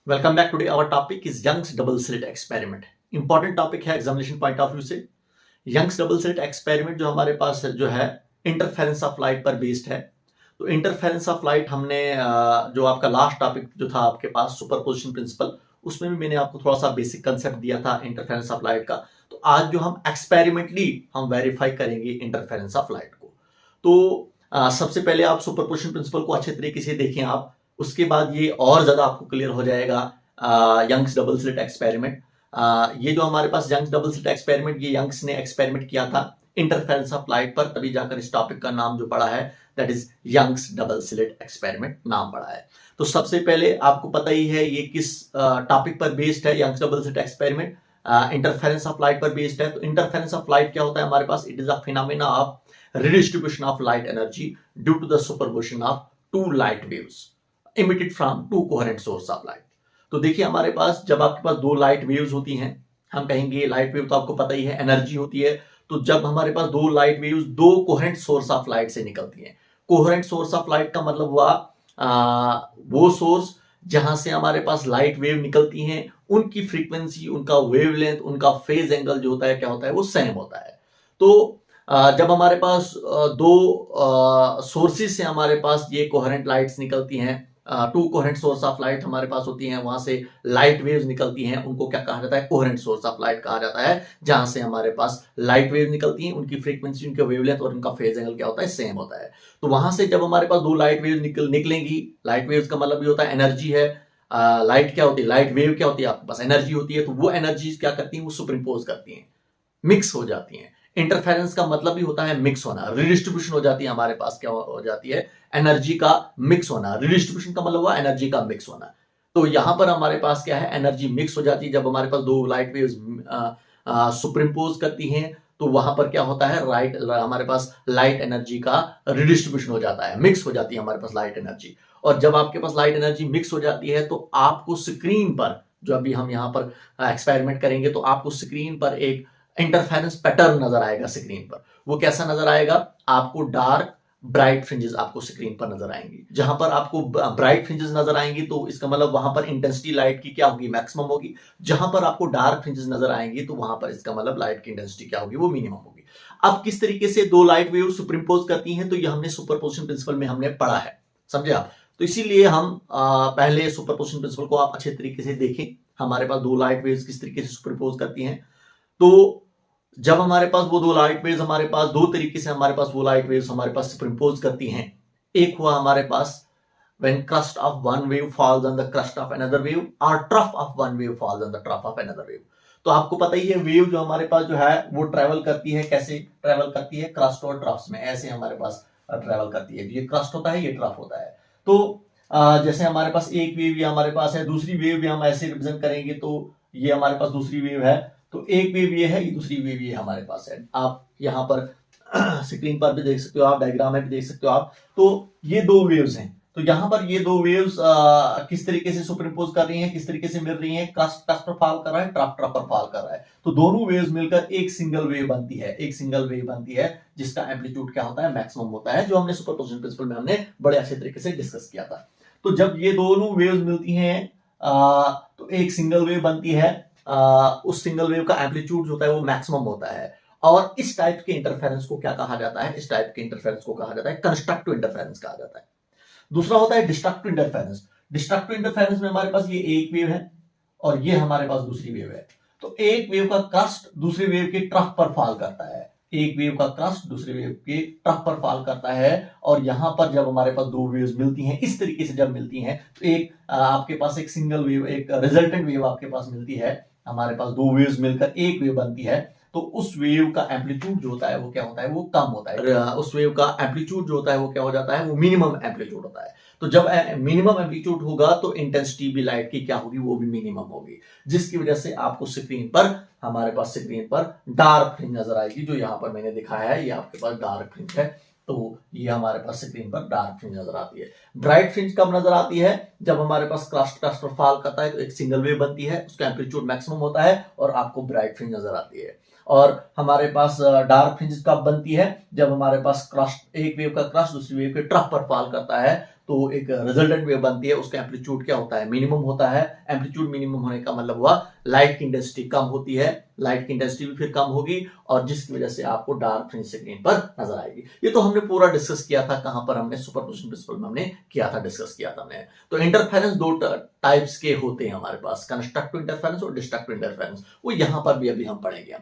Welcome back. Today our topic is Young's double slit experiment. Important topic है examination point of view से। Young's double slit experiment जो हमारे पास जो है इंटरफेरेंस ऑफ लाइट पर बेस्ड है। तो इंटरफेरेंस ऑफ लाइट हमने जो आपका लास्ट टॉपिक जो था आपके पास सुपरपोजिशन प्रिंसिपल, उसमें भी मैंने आपको थोड़ा सा बेसिक कंसेप्ट दिया था इंटरफेरेंस ऑफ लाइट का। तो आज जो हम एक्सपेरिमेंटली हम वेरीफाई करेंगे इंटरफेरेंस ऑफ लाइट को। तो सबसे पहले आप सुपरपोजिशन प्रिंसिपल को अच्छे तरीके से देखें आप, उसके बाद ये और ज्यादा आपको क्लियर हो जाएगा। यंग्स डबल स्लिट एक्सपेरिमेंट, ये जो हमारे पास यंग्स डबल स्लिट एक्सपेरिमेंट, ये यंग्स ने एक्सपेरिमेंट किया था इंटरफेरेंस ऑफ लाइट पर, तभी जाकर इस टॉपिक का नाम जो पड़ा है that is Young's double slit experiment नाम पड़ा है। तो सबसे पहले आपको पता ही है ये किस टॉपिक पर बेस्ड है। Young's double slit experiment interference of light पर बेस्ड है। तो इंटरफेरेंस ऑफ लाइट क्या होता है हमारे पास? It is a phenomena of redistribution of light energy due to the superposition of two light waves emitted from two coherent source of light। तो देखिए हमारे पास जब आपके पास दो लाइट वेव्स होती हैं, हम कहेंगे लाइट वेव तो आपको पता ही है एनर्जी होती है। तो जब हमारे पास दो लाइट वेव्स दो कोहेरेंट सोर्स ऑफ लाइट से निकलती हैं, कोहेरेंट सोर्स ऑफ लाइट का मतलब हुआ वो सोर्स जहां से हमारे पास लाइट वेव निकलती हैं, उनकी फ्रीक्वेंसी, उनका वेवलेंथ, उनका फेज एंगल जो होता है क्या होता है, वो सेम होता है। तो जब हमारे पास दो सोर्सेज से हमारे पास ये कोहेरेंट लाइट्स निकलती हैं, to coherent source of light हमारे पास होती हैं, वहां से लाइट वेव्स निकलती हैं, उनको क्या कहा जाता है? कोहेरेंट सोर्स ऑफ लाइट कहा जाता है। जहां से हमारे पास लाइट वेव निकलती हैं, उनकी फ्रीक्वेंसी, उनका वेवलेंथ और उनका फेज एंगल क्या होता है? सेम होता है। तो वहां से जब हमारे पास दो लाइट वेव निकलेंगी, लाइट वेव्स का मतलब ये होता है एनर्जी है। लाइट क्या होती है? लाइट वेव क्या होती है? आपके पास एनर्जी होती है। तो वो एनर्जी क्या करती है? वो सुपरइम्पोज करती है, मिक्स हो जाती है। इंटरफेरेंस का मतलब भी होता है मिक्स होना, रिडिस्ट्रीब्यूशन हो जाती है। हमारे पास क्या हो जाती है? एनर्जी का मिक्स होना। रिडिस्ट्रीब्यूशन का मतलब हुआ एनर्जी का मिक्स होना। तो यहां पर हमारे पास क्या है? एनर्जी मिक्स हो जाती है। जब हमारे पास दो लाइट वेव्स सुपरइम्पोज करती हैं, तो वहां पर क्या होता है? हमारे पास लाइट एनर्जी का रिडिस्ट्रीब्यूशन हो जाता है, मिक्स हो जाती है हमारे पास लाइट एनर्जी। और जब आपके पास लाइट एनर्जी मिक्स हो जाती है, तो आपको स्क्रीन पर, जो अभी हम यहां पर एक्सपेरिमेंट करेंगे, तो आपको स्क्रीन पर एक इंटरफेरेंस पैटर्न नजर आएगा स्क्रीन पर। वो कैसा नजर आएगा? आपको डार्क ब्राइट फ्रिंजेस आपको स्क्रीन पर नजर आएंगी। जहां पर आपको ब्राइट फ्रिंजेस नजर आएंगी, तो इसका मतलब वहां पर इंटेंसिटी लाइट की क्या होगी? मैक्सिमम होगी। जहां पर आपको डार्क फ्रिंजेस नजर आएंगी, तो वहां पर इसका मतलब लाइट की इंटेंसिटी क्या होगी? वो मिनिमम होगी। अब किस तरीके से दो लाइट वेव सुपरइम्पोज करती हैं, तो ये हमने सुपरपोजिशन प्रिंसिपल में हमने पढ़ा है, समझे आप? तो इसीलिए हम पहले सुपरपोजिशन प्रिंसिपल को आप अच्छे तरीके से देखें। हमारे पास दो लाइट वेव्स किस तरीके से सुपरइम्पोज करती हैं। तो जब हमारे पास वो दो लाइट वेव्स, हमारे पास दो तरीके से हमारे पास वो लाइट वेव्स हमारे पास सुपरइम्पोज करती हैं। एक हुआ हमारे पास when crust of one wave falls on the crust of another wave, or trough of one wave falls on the trough of another wave। तो आपको पता ही है वेव जो हमारे पास जो है वो ट्रेवल करती है, कैसे ट्रेवल करती है? क्रस्ट और ट्रफ्स में, ऐसे हमारे पास ट्रेवल करती है। ये क्रस्ट होता है, ये ट्रफ होता है। तो जैसे हमारे पास एक वेव ये हमारे पास है, दूसरी वेव भी हम ऐसे रिप्रेजेंट करेंगे, तो ये हमारे पास दूसरी वेव है। तो एक वेव ये है, ये दूसरी वेव ये हमारे पास है। आप यहाँ पर स्क्रीन पर भी देख सकते हो, आप डायग्राम में भी देख सकते हो आप। तो ये दो वेव्स हैं। तो यहाँ पर ये दो वेव्स किस तरीके से सुपरइम्पोज कर रही हैं, किस तरीके से मिल रही हैं? क्रस्ट पर फॉल कर रहा है, ट्रफ पर फॉल कर रहा है। तो दोनों वेव्स मिलकर एक सिंगल वेव बनती है, एक सिंगल वेव बनती है, जिसका एम्पलीट्यूड क्या होता है? मैक्सिमम होता है, जो हमने सुपरपोजिशन प्रिंसिपल में हमने बड़े अच्छे तरीके से डिस्कस किया था। तो जब ये दोनों वेव्स मिलती हैं तो एक सिंगल वेव बनती है। उस सिंगल वेव का एम्पलीट्यूड होता है वो मैक्सिमम होता है। और इस टाइप के इंटरफेरेंस को क्या कहा जाता है? इस टाइप के इंटरफेरेंस को कहा जाता है कंस्ट्रक्टिव इंटरफेरेंस कहा जाता है। दूसरा होता है डिस्ट्रक्टिव इंटरफेरेंस। डिस्ट्रक्टिव इंटरफेरेंस में हमारे पास ये एक वेव है और ये हमारे पास दूसरी वेव है। तो एक वेव का क्रस्ट दूसरी वेव के ट्रफ पर फॉल करता है, एक वेव का क्रस्ट दूसरी वेव के ट्रफ पर फॉल करता है। और यहां पर जब हमारे पास दो वेव्स मिलती हैं, इस तरीके से जब मिलती हैं, तो एक आपके पास एक सिंगल वेव, एक रिजल्टेंट वेव आपके पास मिलती है। हमारे पास दो वेव्स मिलकर एक वेव बनती है। तो उस वेव का एम्पलीट्यूड जो होता है वो क्या होता है? वो कम होता है। उस वेव का एम्पलीट्यूड जो होता है वो क्या हो जाता है? वो मिनिमम एम्पलीट्यूड होता है। तो जब मिनिमम एम्पलीट्यूड होगा, तो इंटेंसिटी भी लाइट की क्या होगी? वो भी मिनिमम होगी, जिसकी वजह से आपको स्क्रीन पर, हमारे पास स्क्रीन पर डार्क फ्रिंज नजर आएगी। जो यहाँ पर मैंने दिखाया है, ये आपके पास डार्क फ्रिंज है। तो ये हमारे पास स्क्रीन पर डार्क फ्रिंज नजर आती है। ब्राइट फ्रिंज कब नजर आती है? जब हमारे पास क्रस्ट पर फॉल करता है, तो एक सिंगल वेव बनती है, उसका एम्पलीट्यूड मैक्सिमम होता है और आपको ब्राइट फ्रिंज नजर आती है। और हमारे पास डार्क फ्रिंज कब बनती है? जब हमारे पास क्रस्ट, एक वेव का क्रस्ट दूसरी वेव के ट्रफ पर फॉल करता है, तो एक रिजल्टेंट वेव बनती है, उसका एम्पलीट्यूड क्या होता है, मिनिमम होता है। एम्पलीट्यूड मिनिमम होने का मतलब हुआ लाइट की इंटेंसिटी कम होती है, लाइट की इंटेंसिटी भी फिर कम होगी और जिसकी वजह से आपको डार्क फ्रिंज स्क्रीन पर नजर आएगी। ये तो हमने पूरा डिस्कस किया था, कहां पर हमने सुपरपोजिशन प्रिंसिपल में हमने किया था, डिस्कस किया था हमने। तो इंटरफेरेंस दो टाइप्स के होते हैं हमारे पास, कंस्ट्रक्टिव इंटरफेरेंस और डिस्ट्रक्टिव इंटरफेरेंस, वो यहां पर भी अभी हम पढ़ेंगे।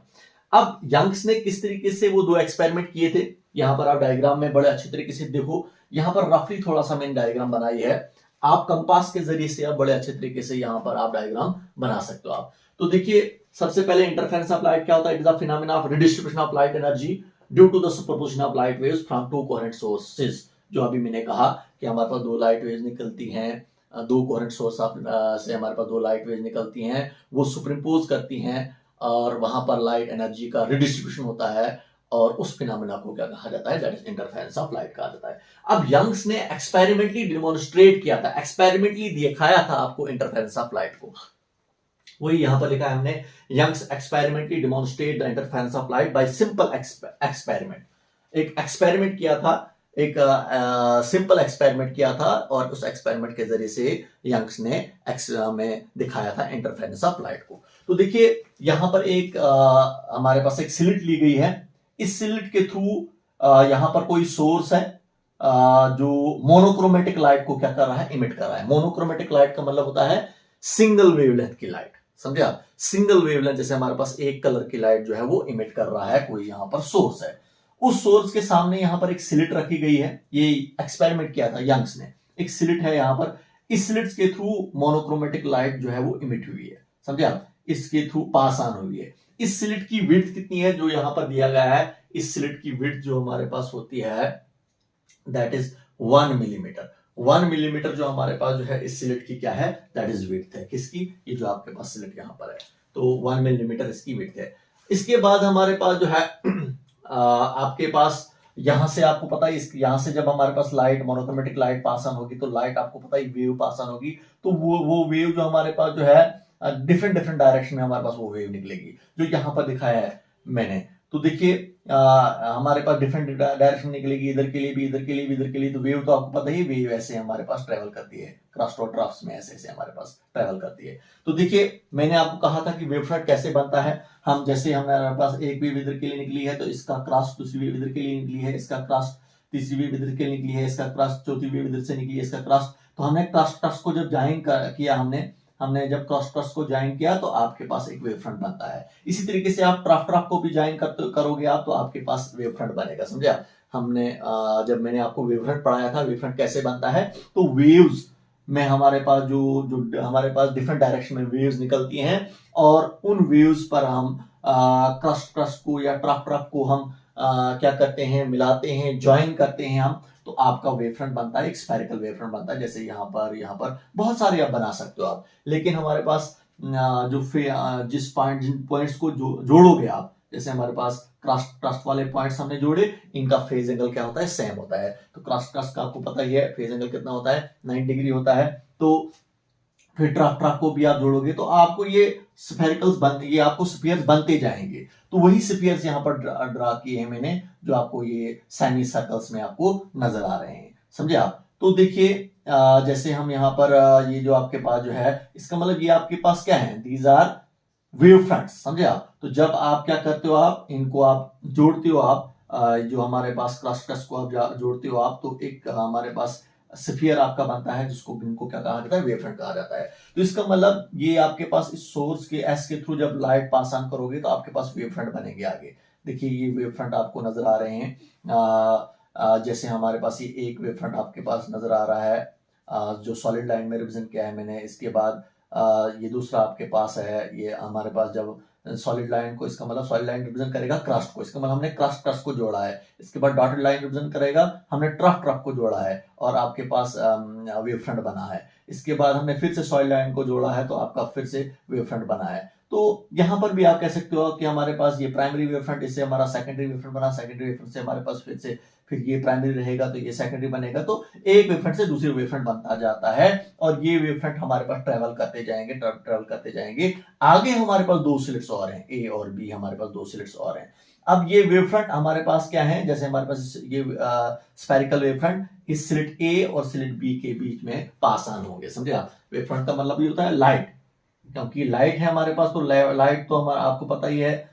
अब यंग्स ने किस तरीके से वो दो एक्सपेरिमेंट किए थे, यहां पर आप डायग्राम में बड़े अच्छे तरीके से देखो, यहां पर रफली थोड़ा सा मैंने डायग्राम बनाई है, आप कंपास के जरिए से आप बड़े अच्छे तरीके से यहां पर आप डायग्राम बना सकते हो आप। तो देखिए सबसे पहले इंटरफेरेंस ऑफ लाइट क्या होता है, it is a phenomena of redistribution of light energy due to the superposition of light waves from two coherent sources. जो अभी मैंने कहा कि हमारे पास दो लाइट वेव्स निकलती हैं, दो कोहेरेंट सोर्स से हमारे पास दो लाइट वेव्स निकलती हैं, वो सुपरइम्पोज करती हैं और वहां पर लाइट एनर्जी का रिडिस्ट्रीब्यूशन होता है और उस फिनोमेना को क्या कहा जाता है, that is interference of light कहा जाता है। अब यंग्स ने एक्सपेरिमेंटली डिमोन्स्ट्रेट किया था, एक्सपेरिमेंटली दिखाया था आपको इंटरफेरेंस ऑफ लाइट को, वही यहां पर लिखा है हमने, Young's experimentally demonstrate the interference of light by simple experiment. एक एक्सपेरिमेंट किया था, एक सिंपल एक्सपेरिमेंट किया था और उस एक्सपेरिमेंट के जरिए से यंग्स ने में दिखाया था इंटरफेरेंस ऑफ लाइट को। तो देखिए यहां पर एक हमारे पास एक स्लिट ली गई है, इस स्लिट के थ्रू यहां पर कोई सोर्स है जो मोनोक्रोमेटिक लाइट को क्या कर रहा है, इमिट कर रहा है। मोनोक्रोमेटिक लाइट का मतलब होता है सिंगल वेवलेंथ की लाइट, समझे आप, सिंगल वेवलेंथ, जैसे हमारे पास एक कलर की लाइट जो है वो इमिट कर रहा है, कोई यहां पर सोर्स है, उस सोर्स के सामने यहां पर एक स्लिट रखी गई है। ये एक्सपेरिमेंट किया था यंग्स ने, एक स्लिट है यहां पर, इस स्लिट के थ्रू मोनोक्रोमेटिक लाइट जो है वो इमिट हुई है, समझे आप, इसके थ्रू पास ऑन हुई है। इस स्लिट की विड्थ कितनी है जो यहां पर दिया गया है, इस स्लिट की विड्थ जो हमारे पास होती है दैट इज 1 मिलीमीटर। 1 मिलीमीटर जो हमारे पास जो है इस स्लिट की क्या है, दैट इज विड्थ है, किसकी, ये जो आपके पास स्लिट यहां पर है, तो 1 मिलीमीटर इसकी विड्थ है। इसके बाद हमारे पास जो है आपके पास यहां से आपको पता है, यहां से जब हमारे पास light, monochromatic light pass on होगी तो लाइट आपको पता है वेव पास ऑन होगी, तो वो वेव जो हमारे पास जो है डिफरेंट डिफरेंट डायरेक्शन में हमारे पास वो वेव निकलेगी, जो यहां पर दिखाया है मैंने। तो देखिए हमारे पास डिफरेंट डायरेक्शन निकलेगी, इधर के लिए भी, इधर के लिए भी, इधर के लिए, तो वेव तो आपको पता ही, वेव ऐसे हमारे पास ट्रेवल करती है, क्रॉसट्राफ्स में ऐसे ऐसे हमारे पास ट्रेवल करती है। तो देखिए मैंने आपको कहा था कि वेव फ्रंट कैसे बनता है, हम जैसे हमारे पास एक वेव इधर के लिए निकली है तो इसका क्रॉस दूसरी वेव इधर के लिए निकली है, इसका क्रॉस तीसरी वेव इधर के लिए निकली है, इसका क्रॉस चौथी वेव इधर से निकली है, इसका क्रॉस, तो हमने क्रॉस को जब ज्वाइन किया, हमने जब क्रॉस को ज्वाइन किया तो आपके पास एक वेव फ्रंट बनता है। इसी तरीके से आप ट्रफ को भी ज्वाइन करोगे आप तो आपके पास वेव फ्रंट बनेगा, समझे आप। हमने जब मैंने आपको वेव फ्रंट पढ़ाया था, वेव फ्रंट कैसे बनता है, तो वेव्स में हमारे पास जो हमारे पास डिफरेंट डायरेक्शन में वेव्स निकलती हैं और उन वेव्स पर हम क्रस्ट को या ट्रफ को हम क्या करते हैं, मिलाते हैं, ज्वाइन करते हैं हम, तो आपका वेवफ्रंट बनता है, एक स्फेरिकल वेवफ्रंट बनता है। जैसे यहाँ पर बहुत सारे आप बना सकते हो आप, लेकिन हमारे पास जिन पॉइंट्स को जोड़ोगे आप, जैसे हमारे पास क्रस्ट वाले पॉइंट्स हमने जोड़े, इनका फेज एंगल क्या होता है, सेम होता है। तो क्रस्ट का आपको पता ही है फेज एंगल कितना होता है, 9 डिग्री होता है। तो फिर ट्रफ को भी आप जोड़ोगे तो आपको ये स्फेरिकल्स ये आपको स्फीयर्स बनते जाएंगे। तो वही स्फीयर्स यहाँ पर ड्रा किए हैं मैंने, जो आपको ये सेमी सर्कल्स में आपको नजर आ रहे हैं, समझे आप। तो देखिए जैसे हम यहाँ पर ये जो आपके पास जो है, इसका मतलब ये आपके पास क्या है, दीज आर वेव फ्रंट्स, समझे आप। तो जब आप क्या करते हो, आप इनको आप जोड़ते हो, आप जो हमारे पास क्रस्ट को आप जोड़ते हो आप, तो एक हमारे पास स्फीयर आपका बनता है, जिसको इनको क्या कहा जाता है, वेव फ्रंट कहा जाता है। तो इसका मतलब ये आपके पास इस सोर्स के एस के थ्रू जब लाइट पास ऑन करोगे तो आपके पास वेव फ्रंट बनेंगे आगे। देखिए ये वेव फ्रंट आपको नजर आ रहे हैं, जैसे हमारे पास ये एक वेव फ्रंट आपके पास नजर आ रहा है, जो सॉलिड लाइन में रिप्रेजेंट किया है मैंने। इसके बाद ये दूसरा आपके पास है, ये हमारे पास जब सॉलिड लाइन को, इसका मतलब सॉलिड लाइन रिप्रेजेंट करेगा क्रस्ट को, इसका मतलब हमने क्रस्ट को जोड़ा है। इसके बाद डॉटेड लाइन रिप्रेजेंट करेगा, हमने ट्रफ को जोड़ा है और आपके पास वेव फ्रंट बना है। इसके बाद हमने फिर से सॉलिड लाइन को जोड़ा है तो आपका फिर से वेव फ्रंट बना है। तो यहां पर भी आप कह सकते हो कि हमारे पास ये प्राइमरी वेव फ्रंट, इससे हमारा सेकेंडरी वेव फ्रंट बना, सेकेंडरी वेव फ्रंट से हमारे पास फिर ये प्राइमरी रहेगा तो ये सेकेंडरी बनेगा। तो एक वेव फ्रंट से दूसरी वेव फ्रंट बनता जाता है और ये वेव फ्रंट हमारे पास ट्रेवल करते जाएंगे। आगे हमारे पास दो स्लिट्स और हैं, ए और बी, हमारे पास दो स्लिट्स और हैं। अब ये वेव फ्रंट हमारे पास क्या है, जैसे हमारे पास ये स्फेरिकल वेव फ्रंट इस स्लिट ए और स्लिट बी के बीच में पास ऑन होंगे, समझे आप। वेव फ्रंट का मतलब ये होता है लाइट, क्योंकि लाइट है हमारे पास, तो लाइट तो हमारा आपको पता ही है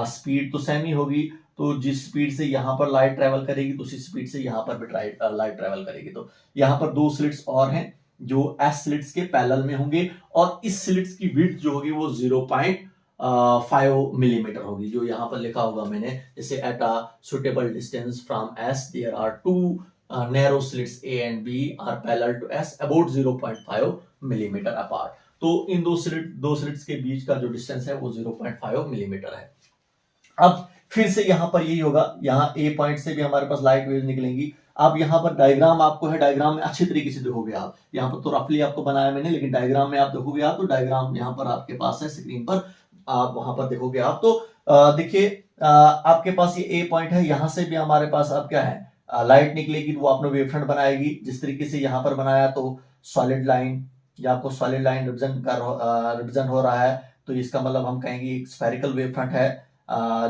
स्पीड तो सेम ही होगी, तो जिस स्पीड से यहाँ पर लाइट ट्रेवल करेगी तो उसी स्पीड से यहाँ पर भी लाइट ट्रेवल करेगी। तो यहाँ पर दो स्लिट्स और हैं जो एस स्लिट्स के पैरेलल में होंगे, और इस स्लिट्स की विड्थ जो होगी वो 0.5 मिलीमीटर होगी, जो यहाँ पर लिखा होगा मैंने, जैसे at a suitable distance from S there are two narrow slits A and B are parallel to S about 0.5 millimetre apart. तो इन दो स्लिट्स के बीच का जो डिस्टेंस है वो 0.5 मिलीमीटर है। अब फिर से यहां पर यही होगा, यहां ए पॉइंट से भी हमारे पास लाइट वेव निकलेंगी। अब यहां पर डायग्राम आपको है, डायग्राम में अच्छी तरीके से देखोगे आप, यहां पर तो रफली आपको बनाया मैंने, लेकिन डायग्राम में आप देखोगे आप, तो डायग्राम यहां पर आपके पास है स्क्रीन पर, आप वहां पर देखोगे आप, तो देखिए आपके पास ये ए पॉइंट है, यहां से भी हमारे पास अब क्या है, लाइट निकलेगी, तो वो आपने वेव फ्रंट बनाएगी जिस तरीके से यहां पर बनाया। तो सॉलिड लाइन, या आपको सॉलिड लाइन रिप्रेजेंट हो रहा है, तो इसका मतलब हम कहेंगे एक स्फेरिकल वेव फ्रंट है,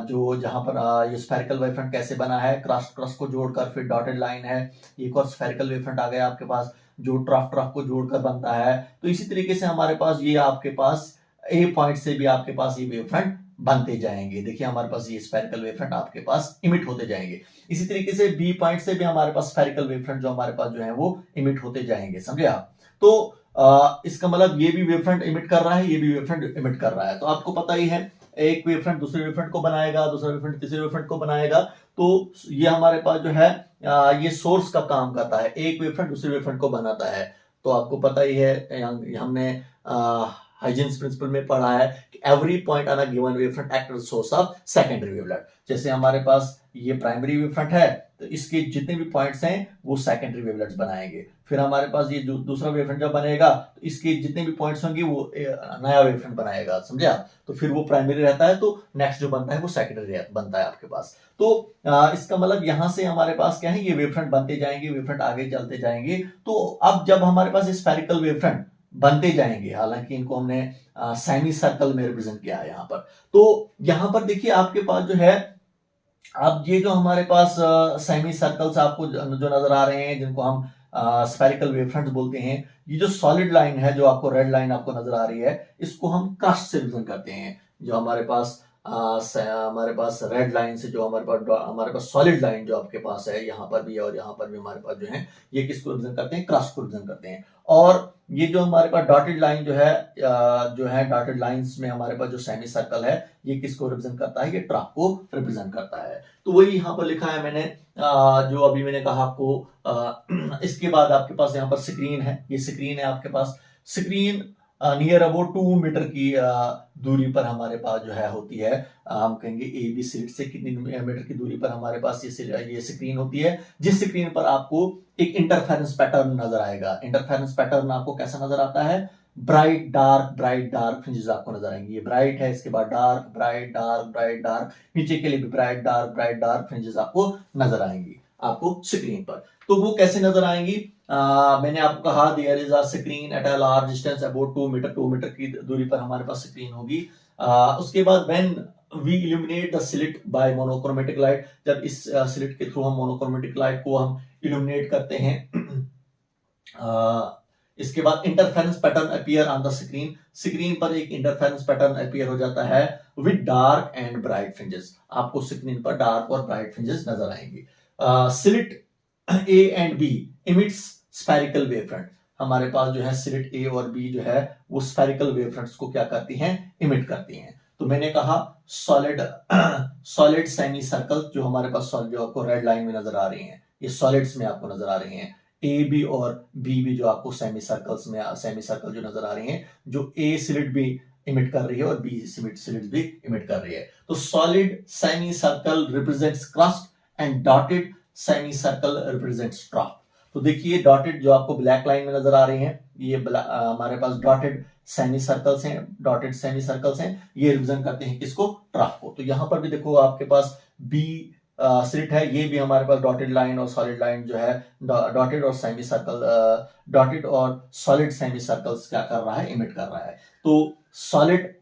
जो जहां पर ये स्फेरिकल वेव फ्रंट कैसे बना है, क्रस्ट को जोड़कर फिर डॉटेड लाइन है। एक और स्फेरिकल वेव फ्रंट आ गया आपके पास जो ट्रफ को जोड़कर बनता है। तो इसी तरीके से हमारे पास ये आपके पास ए पॉइंट से भी आपके पास ये वेव फ्रंट बनते जाएंगे। देखिए हमारे पास ये स्फेरिकल वेव फ्रंट आपके पास इमिट होते जाएंगे। इसी तरीके से बी पॉइंट से भी हमारे पास स्फेरिकल वेव फ्रंट जो हमारे पास जो है वो इमिट होते जाएंगे, समझे आप। तो इसका मतलब ये भी वेव फ्रंट इमिट कर रहा है, ये भी वेव फ्रंट इमिट कर रहा है। तो आपको पता ही है, एक वेव फ्रंट दूसरे वेव फ्रंट को बनाएगा, दूसरा वेव फ्रंट तीसरे वेव फ्रंट को बनाएगा। तो ये हमारे पास जो है ये सोर्स का काम करता है, एक वेव फ्रंट दूसरे वेव फ्रंट को बनाता है। तो आपको पता ही है, हमने हाइजेंस प्रिंसिपल में पढ़ा है कि every point on a given wave front act as source of secondary wavelet. जैसे हमारे पास ये प्राइमरी वेव फ्रंट है, तो इसके जितने भी पॉइंट्स हैं वो सेकेंडरी वेवलेट्स बनाएंगे। फिर हमारे पास ये जो दूसरा वेव फ्रंट जब बनेगा, तो इसके जितने भी पॉइंट्स होंगे वो नया वेव फ्रंट बनाएगा, समझे आप। तो फिर वो प्राइमरी रहता है, तो नेक्स्ट जो बनता है वो सेकेंडरी बनता है आपके पास। तो इसका मतलब यहां से हमारे पास क्या है, ये वेव फ्रंट बनते जाएंगे, वेव फ्रंट आगे चलते जाएंगे। तो अब जब हमारे पास स्फेरिकल वेव फ्रंट बनते जाएंगे, हालांकि इनको हमने सेमी सर्कल में रिप्रेजेंट किया है यहाँ पर। तो यहाँ पर देखिए आपके पास जो है, अब ये जो हमारे पास सेमी सर्कल्स आपको जो नजर आ रहे हैं, जिनको हम स्फेरिकल वेव फ्रंट्स बोलते हैं, ये जो सॉलिड लाइन है, जो आपको रेड लाइन आपको नजर आ रही है, इसको हम क्रस्ट से रिप्रेजेंट करते हैं। जो हमारे पास रेड लाइन से जो हमारे पास सॉलिड लाइन जो आपके पास है, यहाँ पर भी और यहाँ पर भी हमारे पास जो है, ये किसको रिप्रेजेंट करते हैं, क्रस्ट को रिप्रेजेंट करते हैं। और ये जो हमारे पास डॉटेड लाइन जो है डॉटेड लाइंस में हमारे पास जो सेमी सर्कल है, ये किसको रिप्रेजेंट करता है, ये ट्रफ को रिप्रेजेंट करता है। तो वही यहाँ पर लिखा है मैंने, जो अभी मैंने कहा आपको। इसके बाद आपके पास यहाँ पर स्क्रीन है, ये स्क्रीन है आपके पास। स्क्रीन नियर अबाउट 2 मीटर की दूरी पर हमारे पास जो है होती है। हम कहेंगे ए बी स्लिट से कितनी मीटर की दूरी पर हमारे पास ये स्क्रीन होती है, जिस स्क्रीन पर आपको एक इंटरफेरेंस पैटर्न नजर आएगा। इंटरफेरेंस पैटर्न आपको कैसा नजर आता है, ब्राइट डार्क फ्रिंजेस आपको नजर आएंगे। ये ब्राइट है, इसके बाद डार्क, ब्राइट डार्क, नीचे के लिए भी ब्राइट डार्क फ्रिंजेस आपको नजर आएंगी आपको स्क्रीन पर। तो वो कैसे नजर आएंगी, मैंने आपको कहा there is a screen at a large distance about 2 metre की दूरी पर हमारे पास स्क्रीन होगी। उसके बाद when we illuminate the slit by monochromatic light, जब इस स्लिट के थ्रू हम मोनोक्रोमेटिक लाइट को हम इल्यूमिनेट करते हैं, इसके बाद interference pattern appear on the screen पर एक इंटरफेरेंस पैटर्न अपीयर हो जाता है with dark and bright fringes. आपको स्क्रीन पर डार्क और ब्राइट फ्रिंजेस नजर आएंगे। Slit A and B emits spherical wave front. हमारे पास जो है स्लिट ए और बी जो है वो स्फेरिकल वेव फ्रंट्स को क्या करती हैं, इमिट करती हैं। तो मैंने कहा सॉलिड सेमी सर्कल जो हमारे पास जो आपको रेड लाइन में नजर आ रही हैं, ये सॉलिड्स में आपको नजर आ रही हैं। ए बी और बी भी जो आपको सेमी सर्कल जो नजर आ रही हैं, जो ए स्लिट भी इमिट कर रही है और बी स्लिट भी इमिट कर रही है। तो solid semi circle represents crust and dotted semi circle represents trough. तो देखिए डॉटेड जो आपको ब्लैक लाइन में नजर आ रही हैं, ये हमारे पास डॉटेड सेमी सर्कल्स हैं, ये रिप्रेजेंट करते हैं किसको, ट्रफ को। तो यहां पर भी देखो आपके पास बी स्लिट है, ये भी हमारे पास डॉटेड लाइन और सॉलिड लाइन जो है, डॉटेड और सॉलिड सेमी सर्कल्स क्या कर रहा है, इमिट कर रहा है। तो सॉलिड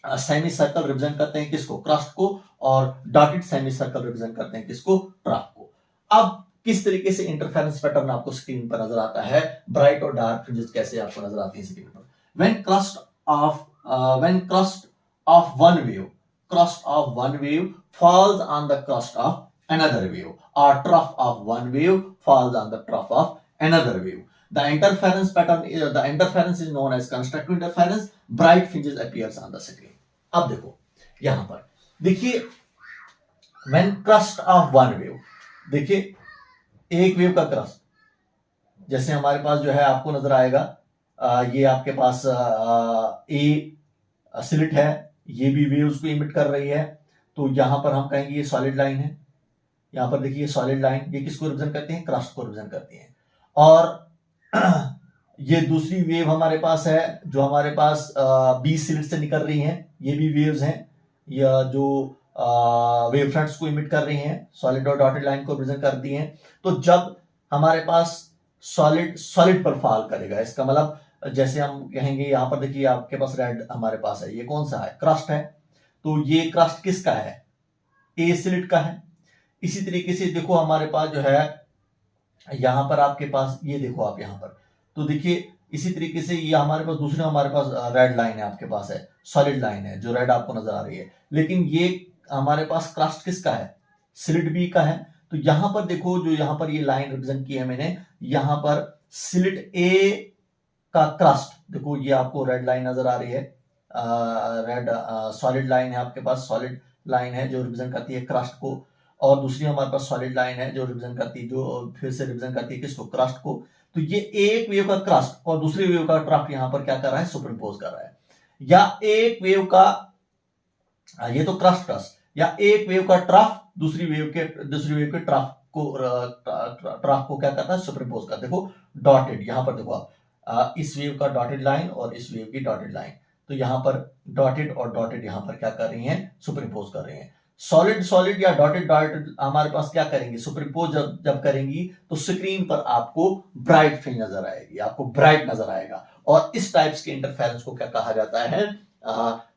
सेमी सर्कल रिप्रेजेंट करते हैं किसको, क्रस्ट को, और डॉटेड सेमी सर्कल रिप्रेजेंट करते हैं किसको, ट्रफ को। अब किस तरीके से इंटरफेरेंस पैटर्न आपको स्क्रीन पर नजर आता है, ब्राइट और डार्क फ्रिंजेस कैसे आपको नजर आती है स्क्रीन पर। When crust of one wave falls on the crust of another wave, or trough of one wave falls on the trough of another wave, the interference is known as constructive interference. Bright fringes appears on the screen. अब देखो यहां पर देखिए, when crust of one wave, देखिए एक wave का crust, जैसे हमारे पास जो है आपको नजर आएगा, ये आपके पास ए स्लिट है, ये भी वेव्स को इमिट कर रही है, तो यहां पर हम कहेंगे ये सॉलिड लाइन है। यहां पर देखिए सॉलिड लाइन, ये किसको रिप्रेजेंट करती है, क्रस्ट को रिप्रेजेंट करती है। और ये दूसरी वेव हमारे पास है जो हमारे पास बी स्लिट से निकल रही है, ये भी वेव्स हैं, या जो वेव फ्रंट्स को इमिट कर रही हैं, सॉलिड और डॉटेड लाइन को रिप्रेजेंट करती हैं। तो जब हमारे पास सॉलिड पर फॉल करेगा, इसका मतलब जैसे हम कहेंगे यहां पर देखिए आपके पास रेड हमारे पास है, ये कौन सा है, क्रस्ट है, तो ये क्रस्ट किसका है, ए स्लिट का है। इसी तरीके से देखो हमारे पास जो है यहां पर आपके पास, ये देखो आप यहां पर, तो देखिए इसी तरीके से ये हमारे पास दूसरे हमारे पास रेड लाइन है, आपके पास है सॉलिड लाइन है जो रेड आपको नजर आ रही है, लेकिन ये हमारे पास क्रस्ट किसका है, स्लिट बी का है। तो यहां पर देखो जो यहां पर ये लाइन रिप्रेजेंट की है मैंने, यहां पर स्लिट ए का क्रस्ट, देखो ये आपको रेड लाइन नजर आ रही है, रेड सॉलिड लाइन है आपके पास, सॉलिड लाइन है जो रिप्रेजेंट करती है क्रस्ट को, और दूसरी हमारे पास सॉलिड लाइन है जो रिप्रेजेंट करती है, जो फिर से रिप्रेजेंट करती है किसको, क्रस्ट को। तो ये एक वेव का क्रस्ट और दूसरी वेव का ट्रफ यहां पर क्या कर रहा है, सुपरइम्पोज कर रहा है, या एक वेव का, ये तो क्रस्ट, या एक वेव का ट्रफ दूसरी वेव के ट्रफ को क्या करता है, सुपरइम्पोज करता है। देखो डॉटेड, यहां पर देखो आप इस वेव का डॉटेड लाइन और इस वेव की डॉटेड लाइन, तो यहां पर डॉटेड और डॉटेड यहां पर क्या कर रही हैं, सुपरइम्पोज कर रही हैं। सॉलिड या डॉटेड हमारे पास क्या करेंगे, सुपरइम्पोज जब करेंगी तो स्क्रीन पर आपको ब्राइट फ्रिंज नजर आएगी, आपको ब्राइट नजर आएगा। और इस टाइप्स के इंटरफेरेंस को क्या कहा जाता है,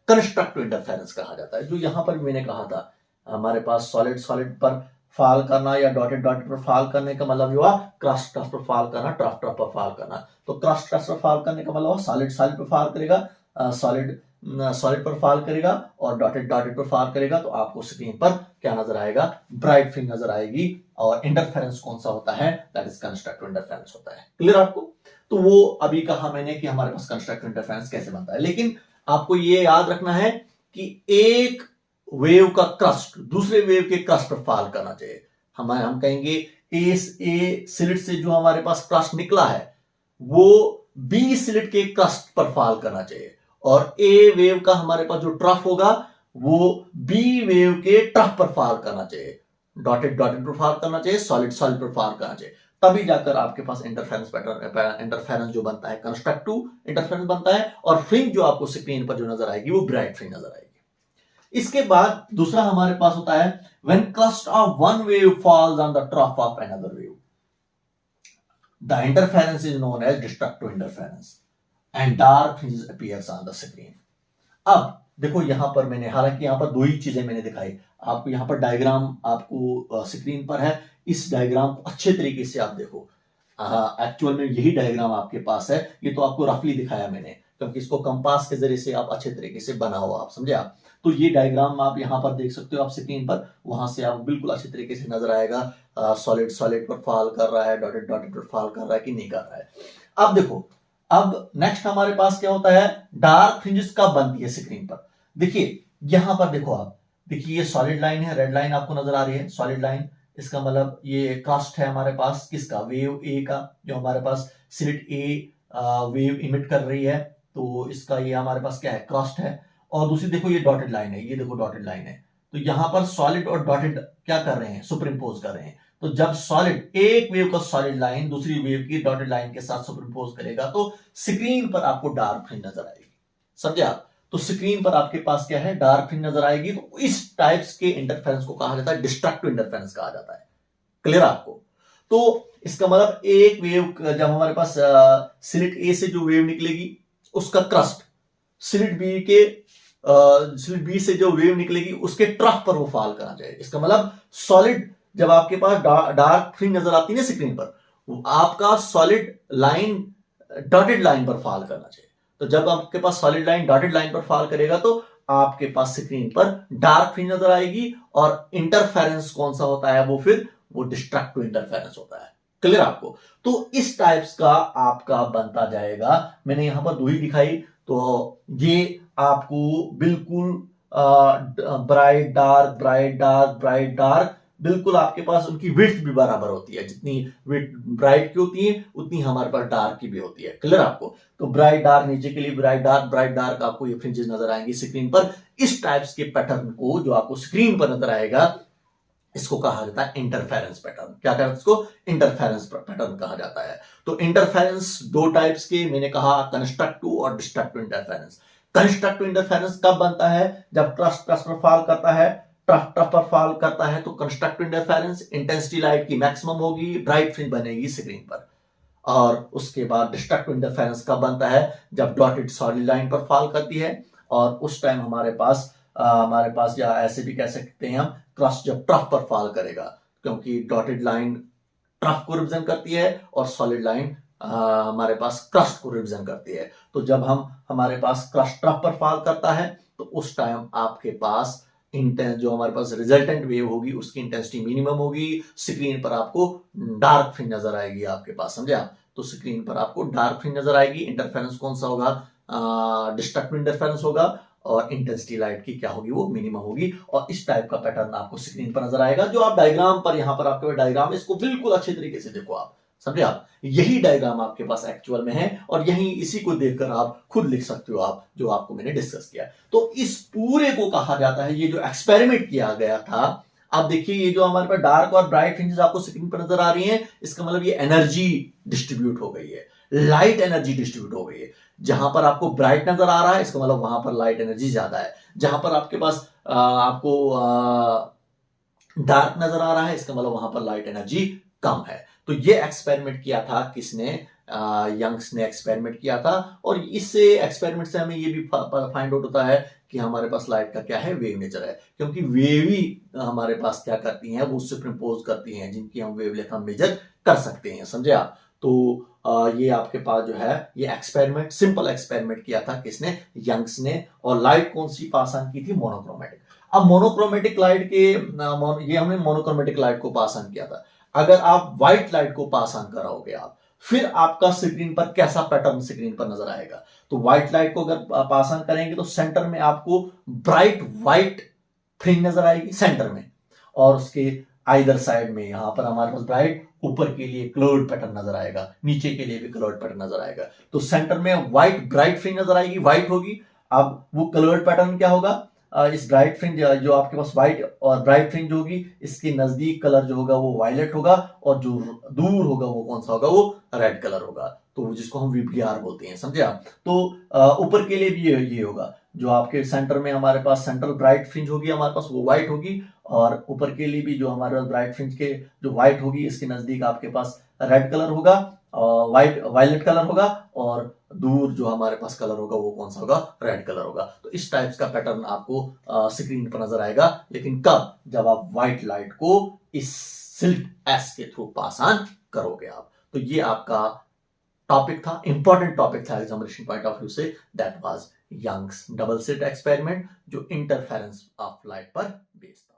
कंस्ट्रक्टिव इंटरफेरेंस कहा जाता है। जो यहां पर मैंने कहा था, हमारे पास सॉलिड पर फॉल करना या डॉटेड पर फॉल करने का मतलब हुआ क्रस्ट पर फॉल करना, ट्रफ पर फॉल करना। तो क्रस्ट पर फॉल करने का मतलब सॉलिड पर फॉल करेगा, सॉलिड पर फॉल करेगा, और डॉटेड पर फॉल करेगा, तो आपको स्क्रीन पर क्या नजर आएगा, ब्राइट फ्रिंज नजर आएगी। और इंटरफेरेंस कौन सा होता है, दैट इज कंस्ट्रक्टिव इंटरफेरेंस होता है। क्लियर आपको? तो वो अभी कहा मैंने कि हमारे पास कंस्ट्रक्टिव इंटरफेरेंस कैसे बनता है, लेकिन आपको ये याद रखना है कि एक वेव का क्रस्ट दूसरे वेव के क्रस्ट पर फॉल करना चाहिए। हम कहेंगे ए स्लिट से जो हमारे पास क्रस्ट निकला है वो बी स्लिट के क्रस्ट पर फॉल करना चाहिए, और ए वेव का हमारे पास जो ट्रफ होगा वो बी वेव के ट्रफ पर फॉल करना चाहिए, डॉटेड पर फॉल करना चाहिए, सॉलिड पर फॉल करना चाहिए। तभी जाकर आपके पास इंटरफेरेंस जो बनता है, कंस्ट्रक्टिव इंटरफेरेंस बनता है, और फ्रिंज जो आपको स्क्रीन पर जो नजर आएगी वो ब्राइट फ्रिंज नजर आएगी। इसके बाद दूसरा हमारे पास होता है when crust of one wave falls on the trough of another wave, the interference is known as destructive interference and dark fringes appears on the screen। अब देखो यहां पर मैंने, हालांकि यहां पर दो ही चीजें मैंने दिखाई आपको, यहां पर डायग्राम आपको स्क्रीन पर है, इस डायग्राम को अच्छे तरीके से आप देखो। एक्चुअल में यही डायग्राम आपके पास है, ये तो आपको रफली दिखाया मैंने, क्योंकि इसको कंपास के जरिए से आप अच्छे तरीके से बनाओ, आप समझे आप। तो ये डायग्राम आप यहां पर देख सकते हो आप स्क्रीन पर, वहां से आप बिल्कुल अच्छे तरीके से नजर आएगा सॉलिड पर फॉल कर रहा है, डॉटेड पर फॉल कर रहा है कि नहीं कर रहा है। अब देखो, अब नेक्स्ट हमारे पास क्या होता है, डार्क फ्रिंजेस कब बनती है स्क्रीन पर। देखिए यहां पर देखो आप, देखिए ये सॉलिड लाइन है, रेड लाइन आपको नजर आ रही है, सॉलिड लाइन, इसका मतलब ये क्रस्ट है हमारे पास किसका, वेव ए का, जो हमारे पास स्लिट ए वेव इमिट कर रही है, तो इसका ये हमारे पास क्या है, क्रस्ट है। और दूसरी देखो ये डॉटेड लाइन है, ये देखो डॉटेड लाइन है, तो यहां पर सॉलिड और डॉटेड क्या कर रहे हैं, सुपरइम्पोज कर रहे हैं। तो जब सॉलिड, एक वेव का सॉलिड लाइन दूसरी वेव की डॉटेड लाइन के साथ सुपरइम्पोज करेगा तो स्क्रीन पर आपको डार्क फ्रिंज नजर आएगी, समझे आप। तो स्क्रीन पर आपके पास क्या है, डार्क फ्रिंज नजर आएगी। तो इस टाइप्स के इंटरफेरेंस को कहा जाता है डिस्ट्रक्टिव इंटरफेरेंस कहा जाता है। क्लियर आपको? तो इसका मतलब एक वेव, जब हमारे पास स्लिट ए से जो वेव निकलेगी उसका क्रस्ट स्लिट बी के स्लिट बी से जो वेव निकलेगी उसके ट्रफ पर वो फॉल करना चाहिए। इसका मतलब सॉलिड जब आपके पास डार्क फ्रिंज नजर आती है ना स्क्रीन पर, आपका सॉलिड लाइन डॉटेड लाइन पर फॉल करना चाहिए। तो जब आपके पास सॉलिड लाइन डॉटेड लाइन पर फॉल करेगा तो आपके पास स्क्रीन पर डार्क फ्रिंज नजर आएगी, और इंटरफेरेंस कौन सा होता है, वो फिर वो डिस्ट्रक्टिव इंटरफेरेंस होता है। क्लियर आपको? तो इस टाइप्स का आपका बनता जाएगा। मैंने यहां पर 2 ही दिखाई, तो ये आपको बिल्कुल bright dark bright dark bright dark, बिल्कुल आपके पास उनकी विड्थ भी बराबर होती है। जितनी विड्थ ब्राइट की होती है उतनी हमारे पास डार्क की भी होती है। क्लियर आपको? तो ब्राइट डार्क नीचे के लिए ब्राइट डार्क आपको ये फ्रिंजेस नजर आएंगी स्क्रीन पर। इस टाइप्स के पैटर्न को जो आपको स्क्रीन पर नजर आएगा, इसको कहा जाता है इंटरफेरेंस पैटर्न। क्या कहते हैं इसको? इंटरफेरेंस पैटर्न कहा जाता है। तो इंटरफेरेंस 2 टाइप्स के मैंने कहा, कंस्ट्रक्टिव और डिस्ट्रक्टिव इंटरफेरेंस। कंस्ट्रक्टिव इंटरफेरेंस कब बनता है? जब ट्रस्ट पर फॉल करता है, ट्रफ पर फॉल करता है, तो कंस्ट्रक्टिव इंटरफेरेंस इंटेंसिटी लाइट की मैक्सिमम होगी, ब्राइट फ्रिंज बनेगी स्क्रीन पर। और उसके बाद डिस्ट्रक्टिव इंटरफेरेंस कब बनता है? जब डॉटेड सॉलिड लाइन पर फॉल करती है, और उस टाइम हमारे पास या ऐसे भी कह सकते हैं हम, क्रस्ट जब ट्रफ पर फॉल करेगा, क्योंकि डॉटेड लाइन ट्रफ को रिप्रेजेंट करती है और सॉलिड लाइन हमारे पास क्रस्ट को रिप्रेजेंट करती है। तो जब हमारे पास क्रस्ट ट्रफ पर फॉल करता है, तो उस टाइम आपके पास जो हमारे पास रिजल्टेंट वेव होगी उसकी इंटेंसिटी मिनिमम होगी। स्क्रीन पर आपको डार्क फ्रिंज नजर आएगी आपके पास, समझे आप? तो स्क्रीन पर आपको डार्क फ्रिंज नजर आएगी। इंटरफेरेंस कौन सा होगा? डिस्ट्रक्टिव इंटरफेरेंस होगा, और इंटेंसिटी लाइट की क्या होगी? वो मिनिमम होगी। और इस टाइप का पैटर्न आपको स्क्रीन पर नजर आएगा, जो आप डायग्राम पर, यहां पर आपके डायग्राम, इसको बिल्कुल अच्छे तरीके से देखो आप, समझे आप? यही डायग्राम आपके पास एक्चुअल में है, और यही इसी को देखकर आप खुद लिख सकते हो, आप जो आपको मैंने डिस्कस किया। तो इस पूरे को कहा जाता है, ये जो एक्सपेरिमेंट किया गया था, आप देखिए ये जो हमारे पास डार्क और ब्राइट फ्रिंजेस आपको स्क्रीन पर नजर आ रही हैं, इसका मतलब ये एनर्जी डिस्ट्रीब्यूट हो गई है, लाइट एनर्जी डिस्ट्रीब्यूट हो गई है। जहां पर आपको ब्राइट नजर आ रहा है, इसका मतलब वहां पर लाइट एनर्जी ज्यादा है। जहां पर आपके पास आपको डार्क नजर आ रहा है, इसका मतलब वहां पर लाइट एनर्जी कम है। तो ये एक्सपेरिमेंट किया था किसने? यंग्स ने एक्सपेरिमेंट किया था। और इससे एक्सपेरिमेंट से हमें ये भी फाइंड आउट होता है कि हमारे पास लाइट का क्या है? वेव नेचर है। क्योंकि वेव ही हमारे पास क्या करती हैं? वो सुपरइम्पोज करती हैं, जिनकी हम वेवलेंथ हम मेजर कर सकते हैं, समझे आप? तो ये आपके पास जो है, ये एक्सपेरिमेंट, सिंपल एक्सपेरिमेंट किया था किसने? यंग्स ने। और लाइट कौन सी पास ऑन की थी? मोनोक्रोमेटिक। अब मोनोक्रोमेटिक लाइट के ये हमने मोनोक्रोमेटिक लाइट को पास ऑन किया था। अगर आप व्हाइट लाइट को पास ऑन कराओगे आप, फिर आपका स्क्रीन पर कैसा पैटर्न स्क्रीन पर नजर आएगा? तो व्हाइट लाइट को अगर पास ऑन करेंगे तो सेंटर में आपको ब्राइट व्हाइट फ्रिंज नजर आएगी सेंटर में, और उसके आइदर साइड में यहां पर हमारे पास ब्राइट, ऊपर के लिए क्लोर्ड पैटर्न नजर आएगा, नीचे के लिए भी क्लोर्ड पैटर्न नजर आएगा। तो सेंटर में व्हाइट ब्राइट फ्रिंज नजर आएगी, व्हाइट होगी। अब वो क्लोर्ड पैटर्न क्या होगा? इस ब्राइट फ्रिंज जो आपके पास व्हाइट और ब्राइट फ्रिंज होगी, इसके नजदीक कलर जो होगा वो वायलेट होगा, और जो दूर होगा वो कौन सा होगा? वो रेड कलर होगा। तो जिसको हम वीपीआर बोलते हैं, समझे आप? तो ऊपर के लिए भी ये होगा, जो आपके सेंटर में हमारे पास सेंट्रल ब्राइट फ्रिंज होगी हमारे पास, वो व्हाइट होगी। और ऊपर के लिए भी जो हमारे पास ब्राइट फ्रिंज के जो व्हाइट होगी, इसके नजदीक आपके पास रेड कलर होगा, व्हाइट वायलेट कलर होगा, और दूर जो हमारे पास कलर होगा वो कौन सा होगा? रेड कलर होगा। तो इस टाइप्स का पैटर्न आपको स्क्रीन पर नजर आएगा। लेकिन कब? जब आप व्हाइट लाइट को इस सिल्ट एस के थ्रू पास ऑन करोगे आप। तो ये आपका टॉपिक था, इंपॉर्टेंट टॉपिक था एग्जामिनेशन पॉइंट ऑफ व्यू से। That was Young's double slit experiment, जो इंटरफेरेंस ऑफ लाइट पर बेस्ड था।